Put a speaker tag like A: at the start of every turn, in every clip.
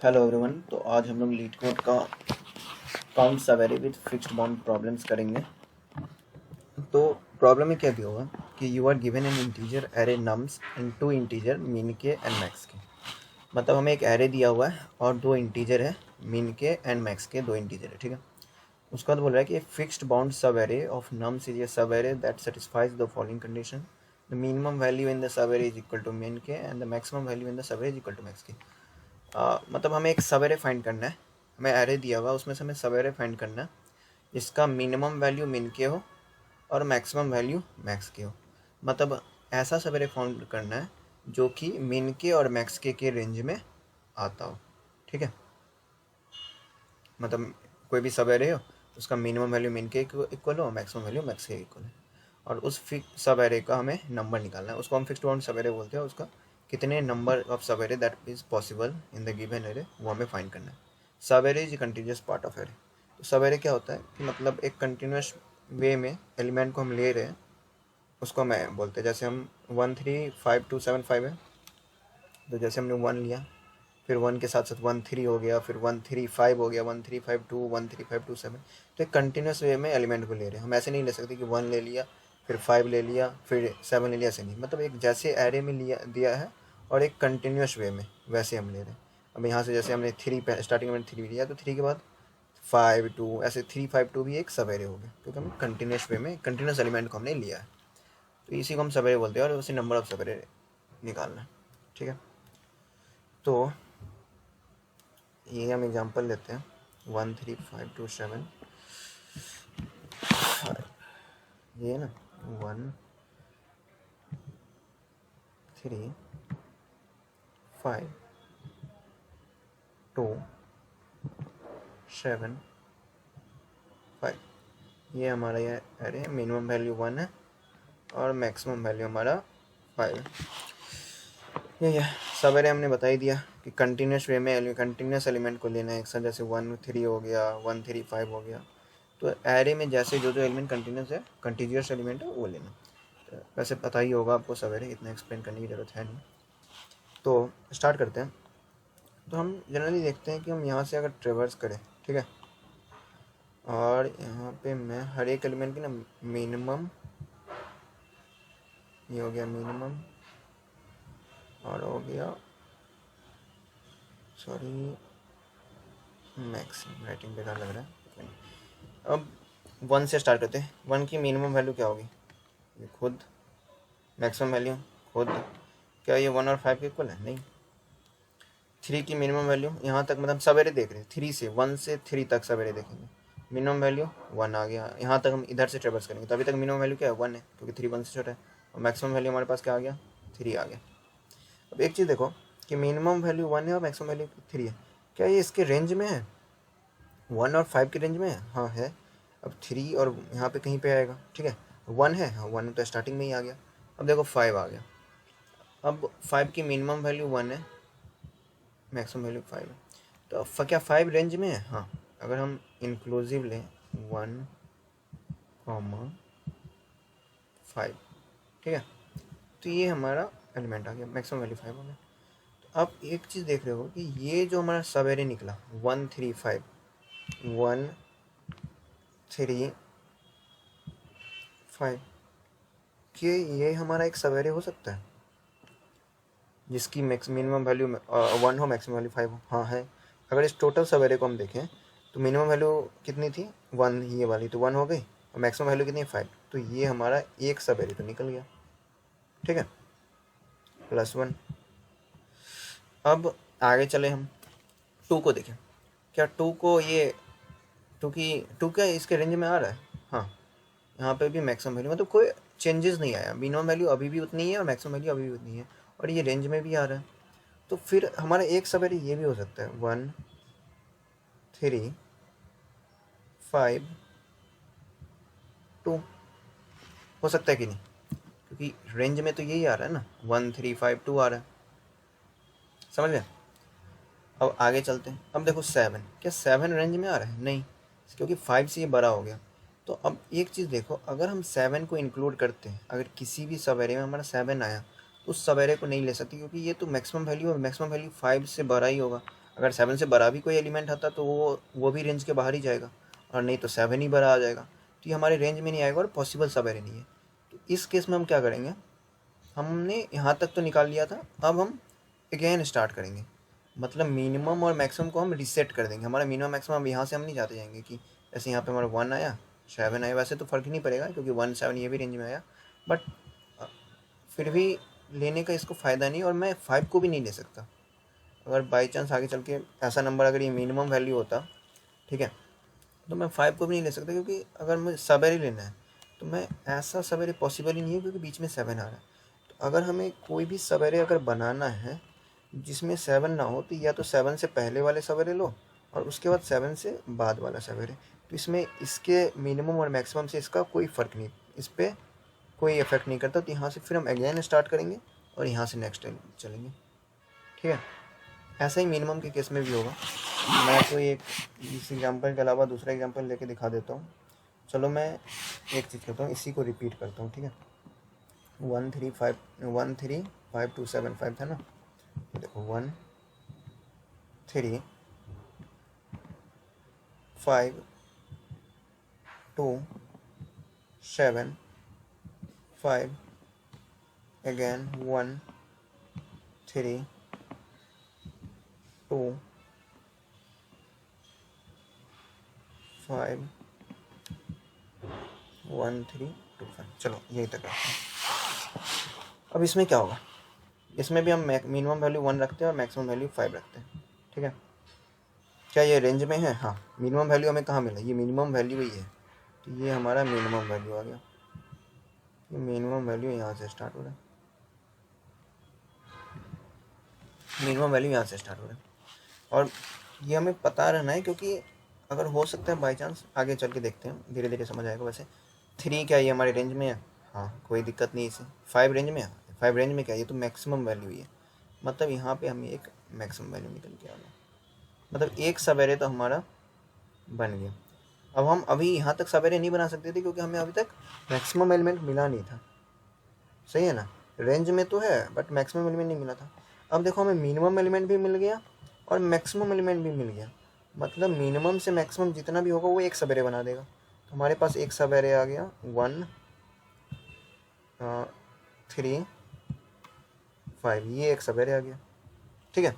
A: Hello everyone. तो आज हम लोग लीड कोड का count subarray with fixed bound problems करेंगे। तो प्रॉब्लम में क्या दिया होगा कि you are given an integer array nums and two integer min K and max K. मतलब हमें एक एरे दिया हुआ है और दो इंटीजर है, मीन के एंड मैक्स के दो इंटीजर है, ठीक है। उसका तो बोल रहा है कि fixed bound subarray of nums is a subarray that satisfies the following condition. The minimum value in the subarray is equal to min K and the maximum value in the subarray is equal to max K. मतलब हमें एक सब array find करना है। हमें array दिया हुआ उसमें से हमें सब एरे फाइंड करना है जिसका मिनिमम वैल्यू मिन के हो और मैक्सिमम वैल्यू मैक्स के हो। मतलब ऐसा सब एरे फाइंड करना है जो कि मिन के और मैक्स के रेंज में आता हो, ठीक है। मतलब कोई भी सब एरे हो उसका मिनिमम वैल्यू मिन के इक्वल हो, मैक्सिमम वैल्यू मैक्स के इक्वल है। और उस फिक्स सब एरे का हमें नंबर निकालना है, उसको हम फिक्स्ड बाउंड सब एरे बोलते हैं। उसका कितने नंबर ऑफ सब array that is possible in the given array वो हमें फाइंड करना है। सब array is continuous part of array. तो सब एरे क्या होता है कि मतलब एक कंटिन्यूस वे में एलिमेंट को हम ले रहे हैं, उसको मैं बोलते हैं। जैसे हम 1 3 5 2 7 5 है, तो जैसे हमने 1 लिया, फिर 1 के साथ साथ 1 3 हो गया, फिर 1 3 5 हो गया, 1 3 5 2 1 3 5 2 7। तो एक कंटिन्यूस वे में एलिमेंट को ले रहे हैं हम। ऐसे नहीं ले सकते कि 1 ले लिया फिर 5 ले लिया फिर 7 ले लिया, ऐसे नहीं। मतलब एक जैसे एरे में लिया दिया है और एक कंटिन्यूस वे में वैसे हम ले रहे हैं। अब यहाँ से जैसे हमने 3 स्टार्टिंग में 3 लिया, तो 3 के बाद 5 2, ऐसे 3 5 2 भी एक सब एरे हो गया, क्योंकि हम कंटिन्यूस वे में कंटिन्यूस एलिमेंट को हमने लिया है। तो इसी को हम सब एरे बोलते हैं और उसी नंबर ऑफ सब एरे निकालना है, ठीक है। तो ये हम एग्जांपल लेते हैं 1 3 5 2 7। ये ना 1 3 5 2 7 5। ये हमारा ये अरे मिनिमम वैल्यू 1 है और मैक्सिमम वैल्यू हमारा 5 है। ये सब एरे हमने बता ही दिया कि कंटिन्यूस वे में कंटिन्यूस एलिमेंट को लेना है एक साथ। जैसे 1 3 हो गया, 1 3 5 हो गया। तो एरे में जैसे जो जो एलिमेंट कंटिन्यूस है, कंटिन्यूस एलिमेंट है वो लेना। तो वैसे पता ही होगा आपको सब एरे, इतना एक्सप्लेन करने की ज़रूरत है नहीं। तो स्टार्ट करते हैं। तो हम जनरली देखते हैं कि हम यहाँ से अगर ट्रेवर्स करें, ठीक है, और यहाँ पे मैं हर एक एलिमेंट की ना मिनिमम, ये हो गया मिनिमम और हो गया सॉरी मैक्सिमम, राइटिंग बेकार लग रहा है। अब 1 से स्टार्ट करते हैं। 1 की मिनिमम वैल्यू क्या होगी, ये खुद, मैक्सिमम वैल्यू खुद। क्या ये 1 और 5 के इक्वल है? नहीं। 3 की मिनिमम वैल्यू यहाँ तक, मतलब सवेरे देख रहे हैं 3 से 1 से 3 तक सवेरे देखेंगे, मिनिमम वैल्यू 1 आ गया। यहाँ तक हम इधर से ट्रेवर्स करेंगे तो अभी तक मिनिमम वैल्यू क्या है, 1 है, क्योंकि 3 1 से छोटा है। और मैक्सिमम वैल्यू हमारे पास क्या आ गया, 3 आ गया। अब एक चीज़ देखो कि मिनिमम वैल्यू 1 है और मैक्सिमम वैल्यू 3 है। क्या ये इसके रेंज में है, 1 और 5 के रेंज में है? हाँ है। अब 3 और यहाँ पे कहीं पे आएगा, ठीक है। 1 है, हाँ 1 तो स्टार्टिंग में ही आ गया। अब देखो 5 आ गया। अब 5 की मिनिमम वैल्यू 1 है, मैक्सिमम वैल्यू 5 है। तो क्या 5 रेंज में है? हाँ। अगर हम इंक्लूसिव लें 1 5, ठीक है, तो ये हमारा एलिमेंट आ गया, मैक्सिमम वैल्यू 5 हो गया। तो अब एक चीज़ देख रहे हो कि ये जो हमारा सब एरे निकला 1 3 5 1 3 5, कि ये हमारा एक सब एरे हो सकता है जिसकी मिनिमम वैल्यू 1 हो, मैक्सिमम वैल्यू 5 हो? हाँ है। अगर इस टोटल सब एरे को हम देखें तो मिनिमम वैल्यू कितनी थी, 1, ये वाली तो 1 हो गई, और मैक्सिमम वैल्यू कितनी है, 5। तो ये हमारा एक सब एरे तो निकल गया, ठीक है, +1। अब आगे चले हम 2 को देखें। क्या 2 को ये 2 क्या इसके रेंज में आ रहा है? हाँ, यहाँ पे भी मैक्सिमम वैल्यू, मतलब कोई चेंजेस नहीं आया, मिनिमम वैल्यू अभी भी उतनी है और मैक्सिमम वैल्यू अभी भी उतनी है, और ये रेंज में भी आ रहा है। तो फिर हमारा एक सब एरे ये भी हो सकता है 1 3 5 2, हो सकता है कि नहीं, क्योंकि रेंज में तो यही आ रहा है ना, 1 3 5 2 आ रहा है। समझ गए? अब आगे चलते हैं। अब देखो 7, क्या 7 रेंज में आ रहा है? नहीं, क्योंकि 5 से ये बड़ा हो गया। तो अब एक चीज़ देखो, अगर हम 7 को इंक्लूड करते हैं, अगर किसी भी सब एरे में हमारा 7 आया तो उस सब एरे को नहीं ले सकते, क्योंकि ये तो मैक्सिमम वैल्यू और मैक्सिमम वैल्यू 5 से बड़ा ही होगा। अगर 7 से बड़ा भी कोई एलिमेंट आता तो वो भी रेंज के बाहर ही जाएगा, और नहीं तो 7 ही बड़ा आ जाएगा, तो ये हमारे रेंज में नहीं आएगा और पॉसिबल सब एरे नहीं है। तो इस केस में हम क्या करेंगे, हमने यहाँ तक तो निकाल लिया था, अब हम अगेन स्टार्ट करेंगे, मतलब मिनिमम और मैक्सिमम को हम रीसेट कर देंगे। हमारा मिनिमम मैक्सिमम अब यहाँ से हम नहीं जाते जाएंगे कि जैसे यहाँ पे हमारा 1 आया 7 आया, वैसे तो फ़र्क ही नहीं पड़ेगा क्योंकि 1 7 ये भी रेंज में आया, बट फिर भी लेने का इसको फ़ायदा नहीं, और मैं 5 को भी नहीं ले सकता। अगर बाई चांस आगे चल के ऐसा नंबर अगर ये मिनिमम वैल्यू होता, ठीक है, तो मैं 5 को भी नहीं ले सकता, क्योंकि अगर मुझे सब एरे लेना है तो मैं ऐसा सब एरे पॉसिबल ही नहीं है क्योंकि बीच में 7 आ रहा है। तो अगर हमें कोई भी सब एरे अगर बनाना है जिसमें 7 ना हो, तो या तो 7 से पहले वाले सब एरे लो और उसके बाद 7 से बाद वाला सब एरे। तो इसमें इसके मिनिमम और मैक्सिमम से इसका कोई फ़र्क नहीं, इस पर कोई इफेक्ट नहीं करता। तो यहाँ से फिर हम अगेन स्टार्ट करेंगे और यहाँ से नेक्स्ट टाइम चलेंगे, ठीक है। ऐसा ही मिनिमम के केस में भी होगा। मैं कोई एक इस एग्जांपल के अलावा दूसरा एग्जांपल लेके दिखा देता हूँ। चलो मैं एक चीज़ करता हूँ, इसी को रिपीट करता हूँ, ठीक है। 1 3 5 2 7 5 था ना, देखो 1 3 5 2 7 5 again 1 3 2 5 1 3 2 5। चलो यही तक है। अब इसमें क्या होगा, इसमें भी हम मिनिमम वैल्यू 1 रखते हैं और मैक्सिमम वैल्यू 5 रखते हैं, ठीक है। क्या ये रेंज में है? हाँ, मिनिमम वैल्यू हमें कहाँ मिला, ये मिनिमम वैल्यू ही है, तो ये हमारा मिनिमम वैल्यू आ गया। ये मिनिमम वैल्यू यहाँ से स्टार्ट हो रहा है, मिनिमम वैल्यू यहाँ से स्टार्ट हो रहा है, और ये हमें पता रहना है क्योंकि अगर हो सकता है बाई चांस आगे चल के देखते हैं, धीरे धीरे समझ आएगा। वैसे 3 क्या ये हमारे रेंज में है? हाँ, कोई दिक्कत नहीं इसे। 5 रेंज में है? 5 रेंज में क्या, ये तो मैक्सिमम वैल्यू ही है, मतलब यहाँ पे हमें एक मैक्सिमम वैल्यू निकल के आ गया, मतलब एक सब एरे तो हमारा बन गया। अब हम अभी यहाँ तक सब एरे नहीं बना सकते थे क्योंकि हमें अभी तक मैक्सिमम एलिमेंट मिला नहीं था, सही है ना। रेंज में तो है बट मैक्सिमम एलिमेंट नहीं मिला था। अब देखो हमें मिनिमम एलिमेंट भी मिल गया और मैक्सिमम एलिमेंट भी मिल गया, मतलब मिनिमम से मैक्सिमम जितना भी होगा वो एक सब एरे बना देगा। तो हमारे पास एक सब एरे आ गया 1 3 5, ये एक सब एरे आ गया, ठीक है।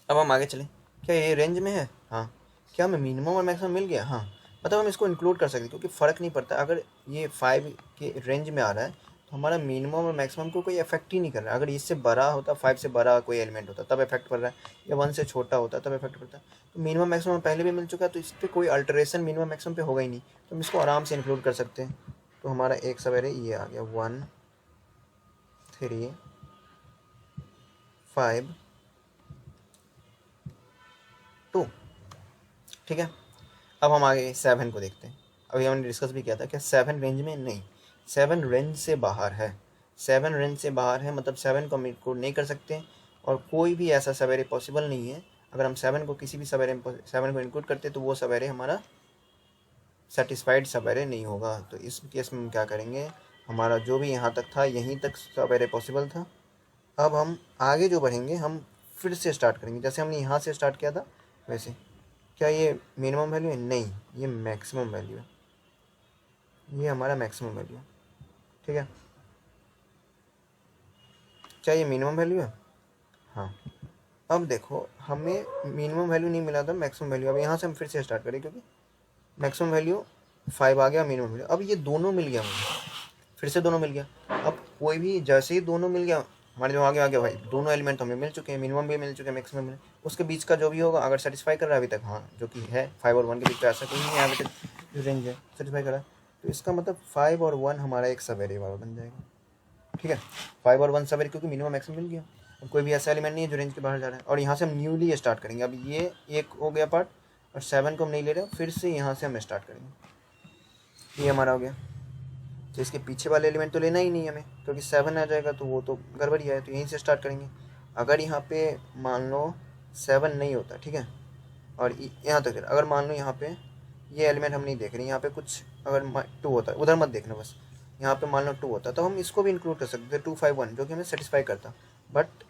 A: अब हम आगे चलें, क्या ये रेंज में है? हाँ। क्या हमें मिनिमम और मैक्सिमम मिल गया? हाँ, मतलब हम इसको इंक्लूड कर सकते हैं क्योंकि फ़र्क नहीं पड़ता। अगर ये 5 के रेंज में आ रहा है तो हमारा मिनिमम और मैक्सिमम को कोई इफेक्ट ही नहीं कर रहा है। अगर इससे बड़ा होता, 5 से बड़ा कोई एलिमेंट होता तब इफेक्ट पड़ रहा है, या 1 से छोटा होता तब इफेक्ट पड़ता है। तो मिनिमम मैक्सिमम पहले भी मिल चुका है, तो इस पर कोई अल्टरेशन मिनिमम मैक्सिमम पे होगा ही नहीं, तो हम इसको आराम से इंक्लूड कर सकते हैं। तो हमारा एक सवेरे ये आ गया 1 3 5 2, ठीक है। अब हम आगे 7 को देखते हैं। अभी हमने डिस्कस भी किया था क्या 7 रेंज में? नहीं, 7 रेंज से बाहर है। 7 रेंज से बाहर है मतलब 7 को हम इंक्लूड नहीं कर सकते, और कोई भी ऐसा सवेरे पॉसिबल नहीं है। अगर हम 7 को किसी भी सवेरे 7 को इंक्लूड करते तो वो सवेरे हमारा सेटिस्फाइड सवेरे नहीं होगा। तो इस केस में हम क्या करेंगे, हमारा जो भी यहाँ तक था यहीं तक सवेरे पॉसिबल था। अब हम आगे जो बढ़ेंगे हम फिर से स्टार्ट करेंगे, जैसे हमने यहाँ से स्टार्ट किया था वैसे। क्या ये मिनिमम वैल्यू है? नहीं, ये मैक्सिमम वैल्यू है, ये हमारा मैक्सिमम वैल्यू है, ठीक है। क्या ये मिनिमम वैल्यू है? हाँ। अब देखो हमें मिनिमम वैल्यू नहीं मिला था, मैक्सिमम वैल्यू। अब यहाँ से हम फिर से स्टार्ट करें क्योंकि मैक्सिमम वैल्यू 5 आ गया, मिनिमम वैल्यू। अब ये दोनों मिल गया मुझे, फिर से दोनों मिल गया। अब कोई भी जैसे ही दोनों मिल गया हमारे जो आगे आ गया, भाई दोनों एलिमेंट तो हमें मिल चुके हैं, मिनिमम भी मिल चुके हैं, मैक्सिमम मिल, उसके बीच का जो भी होगा अगर सेटिस्फाई कर रहा है अभी तक, हाँ जो कि है 5 और 1 के बीच का ऐसा कोई नहीं है अभी तक जो रेंज है सेटिस्फाई कर रहा है, तो इसका मतलब 5 और 1 हमारा एक सवेरे वाला बन जाएगा, ठीक है। 5 और 1 सवेरे क्योंकि मिनिमम मैक्सिमम मिल गया। अब कोई भी ऐसा एलिमेंट नहीं है जो रेंज के बाहर जा रहा है, और यहाँ से हम न्यूली स्टार्ट करेंगे। अब ये एक हो गया पार्ट, और 7 को हम नहीं ले रहे, फिर से यहाँ से हम स्टार्ट करेंगे। ये हमारा हो गया। तो इसके पीछे वाले एलिमेंट तो लेना ही नहीं हमें क्योंकि 7 आ जाएगा तो वो तो गड़बड़ी है, तो यहीं से स्टार्ट करेंगे। अगर यहाँ पे मान लो 7 नहीं होता, ठीक है, और यहाँ तक अगर मान लो यहाँ पे ये एलिमेंट हम नहीं देख रहे, यहाँ पे कुछ अगर 2 होता, उधर मत देखना बस, यहाँ पे मान लो 2 होता तो हम इसको भी इंक्लूड कर सकते थे 2 5 1, जो कि हमें सेटिस्फाई करता, बट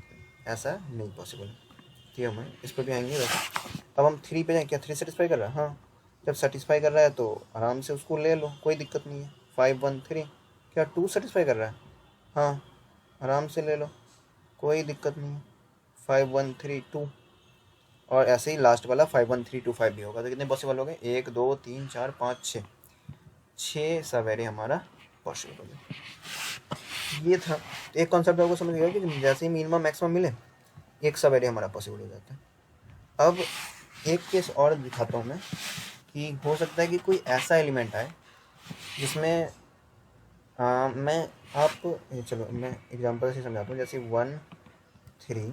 A: ऐसा नहीं पॉसिबल। थी हमें, इस पर भी आएंगे वैसे। अब हम 3 पे जाएँ, क्या 3 सेटिस्फाई कर रहा है? हाँ, जब सेटिस्फाई कर रहा है तो आराम से उसको ले लो, कोई दिक्कत नहीं है। 5 1 3 क्या 2 सेटिस्फाई कर रहा है? हाँ, आराम से ले लो, कोई दिक्कत नहीं है। 5 1 3 2 और ऐसे ही लास्ट वाला 5 1 3 2 5 भी होगा। तो कितने पॉसिबल हो गए? 1 2 3 4 5 6, 6 सवेरे हमारा पॉसिबल हो गया। ये था एक कॉन्सेप्ट, आपको समझ गया कि जैसे ही मिनिमम मैक्सिमम मिले एक सवेरे हमारा पॉसिबल हो जाता है। अब एक केस और दिखाता हूँ मैं कि हो सकता है कि कोई ऐसा एलिमेंट आए जिसमें मैं आपको चलो मैं एग्जांपल से समझाता हूँ। जैसे 1 3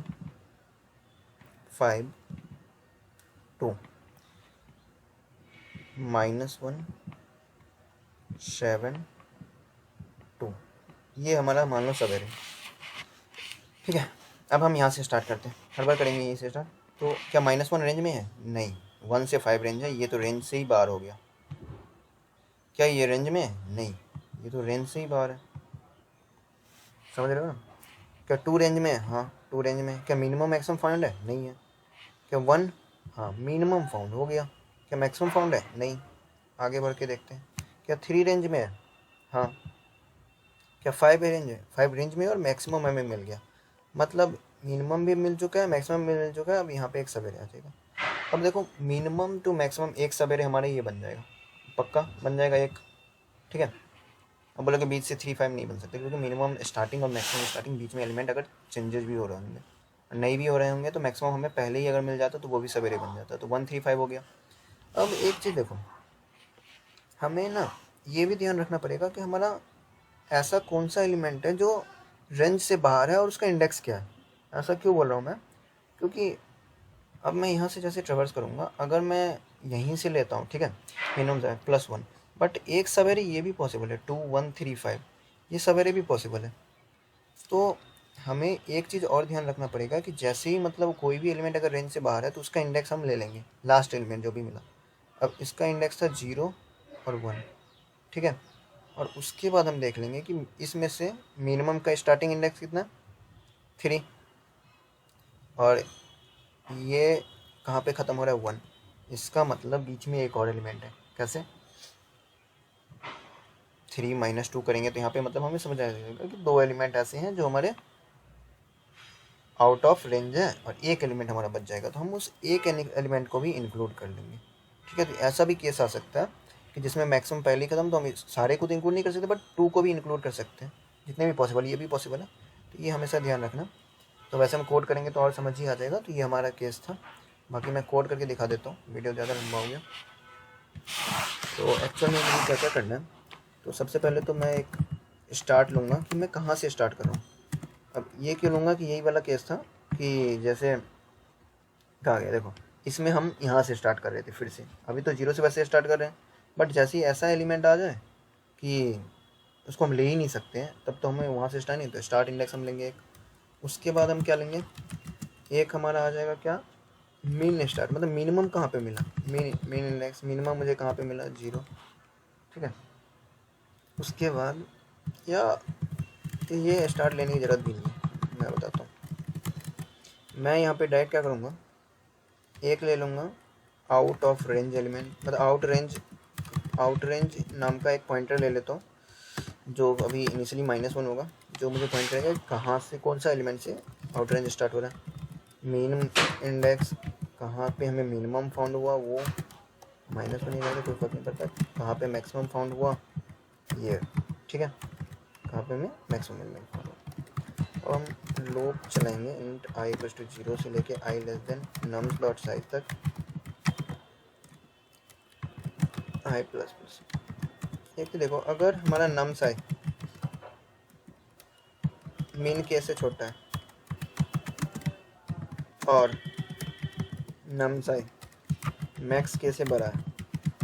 A: 5 2 -1 7 2, ये हमारा मान लो सवेरे, ठीक है। अब हम यहाँ से स्टार्ट करते हैं, हर बार करेंगे यहीं से स्टार्ट। तो क्या -1 रेंज में है? नहीं, 1 से 5 रेंज है, ये तो रेंज से ही बाहर हो गया। क्या ये रेंज में है? नहीं, ये तो रेंज से ही बाहर है, समझ रहे हो ना? क्या 2 रेंज में है? हाँ 2 रेंज में है। क्या मिनिमम मैक्सिमम फाउंड है? नहीं है। क्या 1? हाँ मिनिमम फाउंड हो गया। क्या मैक्सिमम फाउंड है? नहीं। आगे बढ़ के देखते हैं। क्या 3 रेंज में है? हाँ। क्या 5 रेंज है? 5 रेंज में और मैक्सिमम हमें मिल गया, मतलब मिनिमम भी मिल चुका है, मैक्सिमम भी मिल चुका है। अब यहाँ पे एक सवेरे आ जाएगा। अब देखो मिनिमम टू मैक्सिमम एक सवेरे हमारे ये बन जाएगा, पक्का बन जाएगा एक, ठीक है। अब बोलोगे बीच से 3 5 नहीं बन सकते, क्योंकि मिनिमम स्टार्टिंग और मैक्सिमम स्टार्टिंग बीच में एलिमेंट अगर चेंजेस भी हो रहे होंगे, नहीं भी हो रहे होंगे, तो मैक्सिमम हमें पहले ही अगर मिल जाता तो वो भी सवेरे बन जाता। तो 1 3 5 हो गया। अब एक चीज़ देखो, हमें ना ये भी ध्यान रखना पड़ेगा कि हमारा ऐसा कौन सा एलिमेंट है जो रेंज से बाहर है और उसका इंडेक्स क्या है। ऐसा क्यों बोल रहा हूँ मैं? क्योंकि अब मैं यहाँ से जैसे ट्रेवर्स करूँगा, अगर मैं यहीं से लेता हूँ, ठीक है, मिनिमम है +1, बट एक सवेरे ये भी पॉसिबल है 2 1 3 5, ये सवेरे भी पॉसिबल है। तो हमें एक चीज़ और ध्यान रखना पड़ेगा कि जैसे ही मतलब कोई भी एलिमेंट अगर रेंज से बाहर है तो उसका इंडेक्स हम ले लेंगे, लास्ट एलिमेंट जो भी मिला। अब इसका इंडेक्स था 0 और 1, ठीक है। और उसके बाद हम देख लेंगे कि इसमें से मिनिमम का स्टार्टिंग इंडेक्स कितना, 3, और ये कहाँ पे ख़त्म हो रहा है, 1। इसका मतलब बीच में एक और एलिमेंट है। कैसे? 3 -2 करेंगे तो यहाँ पे मतलब हमें समझ आ जाएगा कि 2 एलिमेंट ऐसे हैं जो हमारे आउट ऑफ रेंज है और एक एलिमेंट हमारा बच जाएगा, तो हम उस एक एलिमेंट को भी इंक्लूड कर लेंगे, ठीक है। तो ऐसा भी केस आ सकता है कि जिसमें मैक्सिमम पहले ही खत्म, तो हम सारे को तो इंक्लूड नहीं कर सकते, बट 2 को भी इंक्लूड कर सकते हैं, जितने भी पॉसिबल, ये भी पॉसिबल है। तो ये हमेशा ध्यान रखना। तो वैसे हम कोड करेंगे तो और समझ ही आ जाएगा। तो ये हमारा केस था। बाकी मैं कोड करके दिखा देता हूँ, वीडियो ज़्यादा लंबा हो गया। तो एक्चुअल में मुझे क्या क्या करना है, तो सबसे पहले तो मैं एक स्टार्ट लूँगा कि मैं कहाँ से स्टार्ट कर रहा हूँ। अब ये क्यों लूँगा कि यही वाला केस था कि जैसे कहा गया, देखो इसमें हम यहाँ से स्टार्ट कर रहे थे, फिर से अभी तो 0 से वैसे स्टार्ट कर रहे हैं, बट जैसे ही ऐसा एलिमेंट आ जाए कि उसको हम ले ही नहीं सकते हैं, तब तो हमें वहाँ से स्टार्ट नहीं, तो स्टार्ट इंडेक्स हम लेंगे एक। उसके बाद हम क्या लेंगे, एक हमारा आ जाएगा क्या, मीन स्टार्ट, मतलब मिनिमम कहाँ पे मिला, मीन इंडेक्स मिनिमम मुझे कहाँ पे मिला, 0, ठीक है। उसके बाद या ये स्टार्ट लेने की ज़रूरत भी नहीं है, मैं बताता हूँ। मैं यहाँ पे डायरेक्ट क्या करूँगा, एक ले लूँगा आउट ऑफ रेंज एलिमेंट, मतलब आउट रेंज नाम का एक पॉइंटर ले लेता हूँ, जो अभी इनिशियली -1 होगा, जो मुझे पॉइंट करेगा कहाँ से, कौन सा एलिमेंट से आउट रेंज स्टार्ट हो रहा है। मिनिमम इंडेक्स कहाँ पे हमें मिनिमम फाउंड हुआ, वो -1 नहीं रहेगा, कोई फर्क नहीं पड़ता। कहाँ पे मैक्सिमम फाउंड हुआ, ये, ठीक है, कहाँ पे हमें मैक्सिमम एलिमेंट फाउंड हुआ। अब हम लूप चलाएंगे इंट i = 0 से लेके i < nums.size तक, i ++। एक तो देखो, अगर हमारा nums i मीन के से छोटा है और nums i मैक्स के से बड़ा है,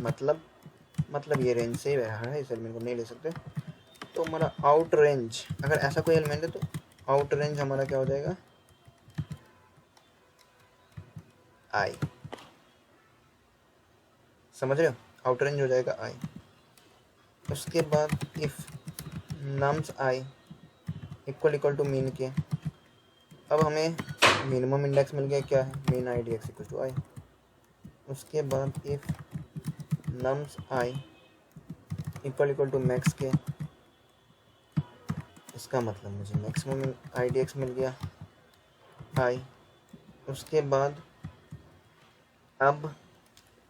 A: मतलब ये रेंज से ही बाहर है, इस एलिमेंट को नहीं ले सकते। तो हमारा आउट रेंज, अगर ऐसा कोई एलिमेंट है तो आउट रेंज हमारा क्या हो जाएगा, i, समझ रहे हो, आउट रेंज हो जाएगा i। उसके बाद इफ nums i = मीन के, अब हमें मिनिमम इंडेक्स मिल गया, क्या है min I D X equal to I. उसके बाद if nums I equal to max K, इसका मतलब मुझे मैक्सिमम आई डी एक्स मिल गया आई। उसके बाद अब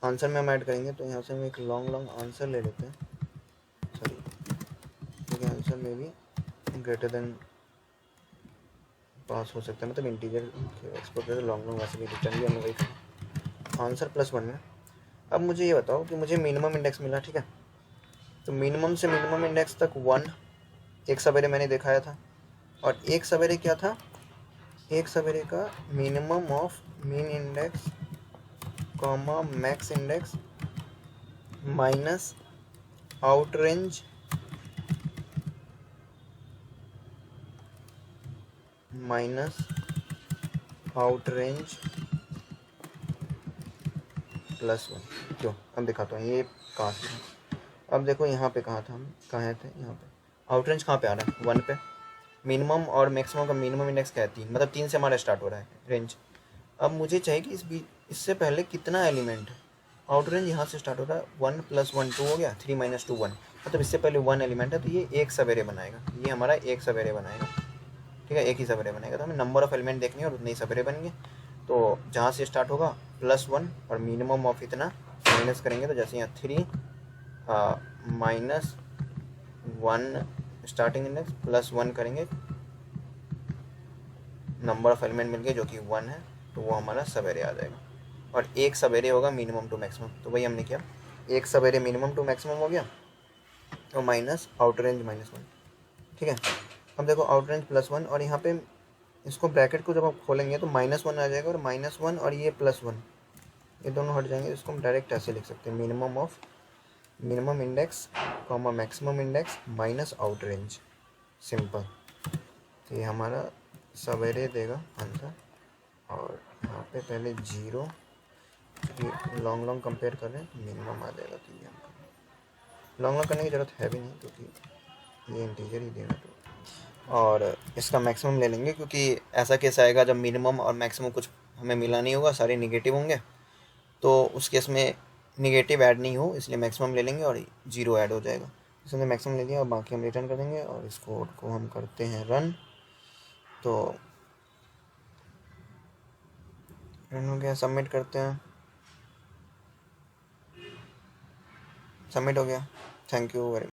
A: आंसर में हम ऐड करेंगे, तो यहाँ से हम एक लॉन्ग आंसर ले लेते हैं, सॉरी क्योंकि आंसर में भी ग्रेटर देन पास हो सकता है, मतलब इंटीजर एक्सपोर्ट करके लॉन्ग वैसे भी रिटर्न भी हमें वही करना। आंसर +1 में अब मुझे ये बताओ कि मुझे मिनिमम इंडेक्स मिला, ठीक है। तो मिनिमम से मिनिमम इंडेक्स तक 1 एक सवेरे मैंने दिखाया था, और एक सवेरे क्या था, एक सवेरे का minimum of mean index comma max index minus out range +1। क्यों, अब दिखाता हूँ ये कहाँ से है। अब देखो यहाँ पे कहाँ था, हम कहाँ थे, यहाँ पे आउट रेंज कहाँ पे आ रहा है, 1 पे। मिनिमम और मैक्सिमम का मिनिमम इंडेक्स क्या है, 3, मतलब 3 से हमारा स्टार्ट हो रहा है रेंज। अब मुझे चाहिए कि इससे पहले कितना एलिमेंट है। आउट रेंज यहाँ से स्टार्ट हो रहा है, 1 + 1 2 हो गया, 3 - 2 1, मतलब इससे पहले 1 एलिमेंट है, तो ये एक सवेरे बनाएगा, ये हमारा एक सवेरे बनाएगा, ठीक है, एक ही सवेरे बनेगा। तो हमें नंबर ऑफ एलिमेंट देखनी है और उतने ही सवेरे बनेंगे। तो जहाँ से स्टार्ट होगा +1 और मिनिमम ऑफ इतना माइनस करेंगे, तो जैसे यहाँ 3 -1 स्टार्टिंग इंडेक्स +1 करेंगे, नंबर ऑफ एलिमेंट मिल गए जो कि 1 है, तो वो हमारा सवेरे आ जाएगा। और एक सवेरे होगा मिनिमम टू मैक्सिमम, तो वही हमने किया, एक सवेरे मिनिमम टू मैक्सिमम हो गया, और माइनस आउटर रेंज -1, ठीक है। अब देखो आउटर रेंज +1, और यहाँ पे इसको ब्रैकेट को जब आप खोलेंगे तो -1 आ जाएगा, और -1 और ये +1 ये दोनों हट जाएंगे। इसको हम डायरेक्ट ऐसे लिख सकते हैं, minimum index comma maximum index minus out range, simple. तो ये हमारा सवेरे देगा आंसर। और यहाँ पे पहले 0, क्योंकि लॉन्ग कंपेयर कर रहे हैं तो मिनिमम आ जाएगा, तो ये लॉन्ग करने की ज़रूरत है भी नहीं क्योंकि ये इंटीजर ही देगा। तो और इसका मैक्सिमम ले लेंगे, क्योंकि ऐसा केस आएगा जब मिनिमम और मैक्सिमम कुछ हमें मिला नहीं होगा, सारे निगेटिव होंगे, तो उस केस में निगेटिव ऐड नहीं हो, इसलिए मैक्सिमम ले लेंगे और 0 ऐड हो जाएगा। इसमें मैक्सिमम ले लिया और बाकी हम रिटर्न कर देंगे, और इस कोड को हम करते हैं रन। तो रन हो गया, सबमिट करते हैं, सबमिट हो गया। Thank you very much.